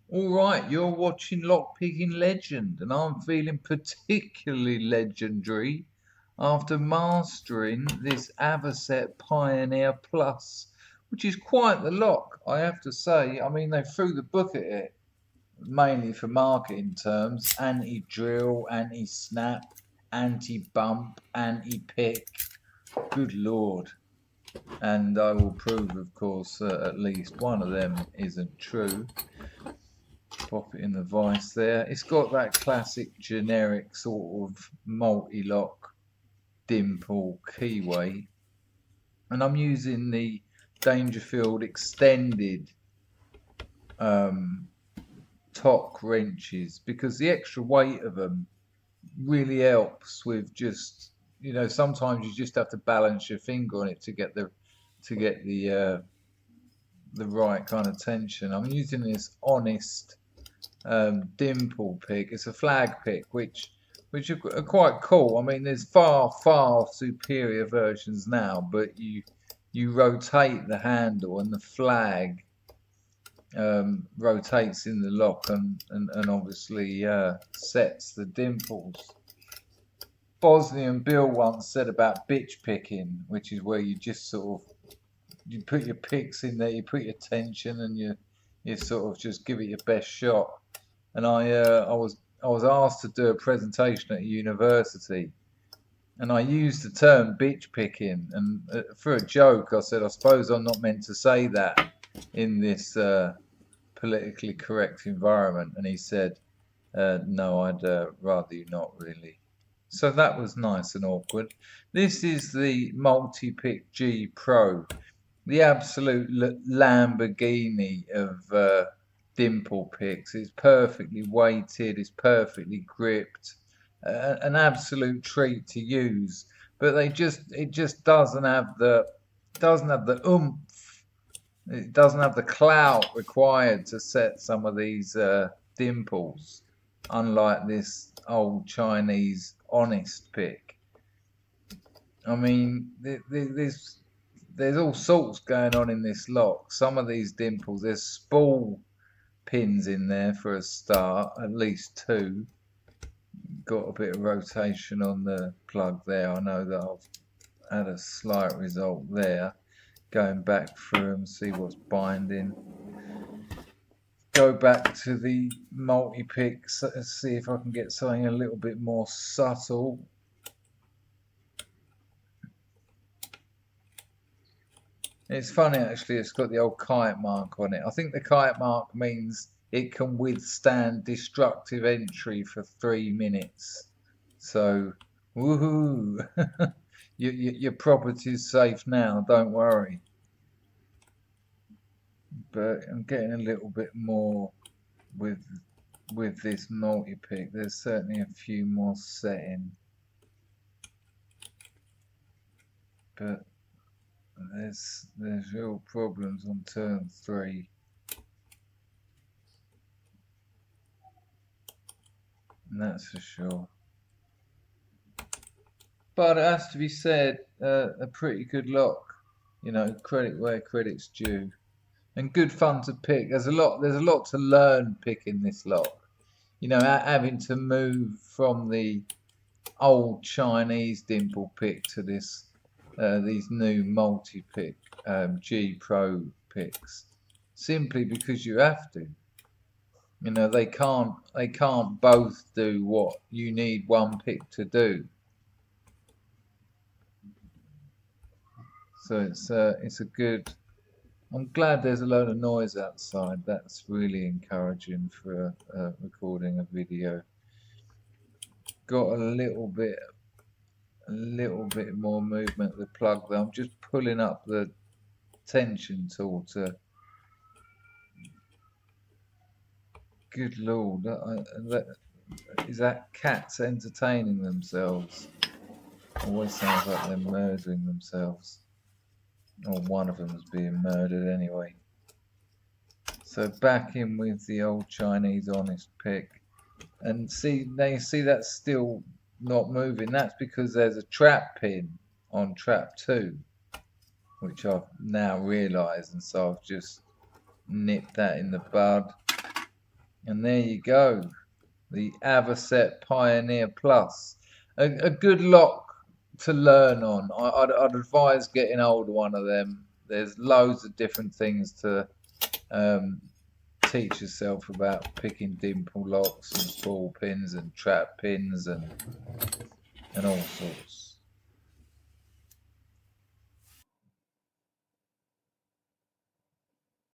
Alright, you're watching Lockpicking Legend, and I'm feeling particularly legendary after mastering this Avocet Pioneer Plus, which is quite the lock, I have to say. I mean, they threw the book at it, mainly for marketing terms: anti-drill, anti-snap, anti-bump, anti-pick. Good lord. And I will prove, of course, at least one of them isn't true. Pop it in the vise there. It's got that classic generic sort of multi-lock Dimple keyway, and I'm using the Dangerfield extended um, torque wrenches because the extra weight of them really helps with just, sometimes you just have to balance your finger on it to get the right kind of tension. I'm using this Honest Dimple pick. It's a flag pick, which are quite cool. I mean, there's far superior versions now, but you rotate the handle and the flag rotates in the lock and obviously sets the dimples. Bosnian Bill once said about bitch picking, which is where you just sort of you put your picks in there, you put your tension, and you sort of just give it your best shot. And I was asked to do a presentation at a university, and I used the term bitch picking, and for a joke, I said, I suppose I'm not meant to say that in this politically correct environment. And he said, no, I'd rather you not really. So that was nice and awkward. This is the Multi-Pick G Pro, the absolute Lamborghini of dimple picks. It's perfectly weighted, it's perfectly gripped, an absolute treat to use. But it just doesn't have the oomph. It doesn't have the clout required to set some of these dimples, unlike this old Chinese Honest pick. I mean, there's all sorts going on in this lock. Some of these dimples, there's spool pins in there for a start, at least two. Got a bit of rotation on the plug there. I know that I've had a slight result there. Going back through and see what's binding. Go back to the multi-picks, see if I can get something a little bit more subtle. It's funny actually, it's got the old kite mark on it. I think the kite mark means it can withstand destructive entry for 3 minutes. So, woohoo! Your property's safe now, don't worry. But I'm getting a little bit more with this multi-pick. There's certainly a few more setting. But there's real problems on turn 3. And that's for sure. But it has to be said, a pretty good lock. Credit where credit's due, and good fun to pick. There's a lot to learn picking this lock. Having to move from the old Chinese dimple pick to these new multi-pick G Pro picks, simply because you have to. They can't both do what you need one pick to do. So it's a good. I'm glad there's a load of noise outside. That's really encouraging for recording a video. Got a little bit more movement of the plug though. I'm just pulling up the tension tool to. Good lord, is that cats entertaining themselves? Always sounds like they're murdering themselves. Or one of them is being murdered anyway. So back in with the old Chinese Honest pick. And see that's still not moving. That's because there's a trap pin on trap 2, which I've now realised, and so I've just nipped that in the bud. And there you go. The Avocet Pioneer Plus. A good lock to learn on. I'd advise getting hold of one of them. There's loads of different things to teach yourself about picking dimple locks and spool pins and trap pins and all sorts.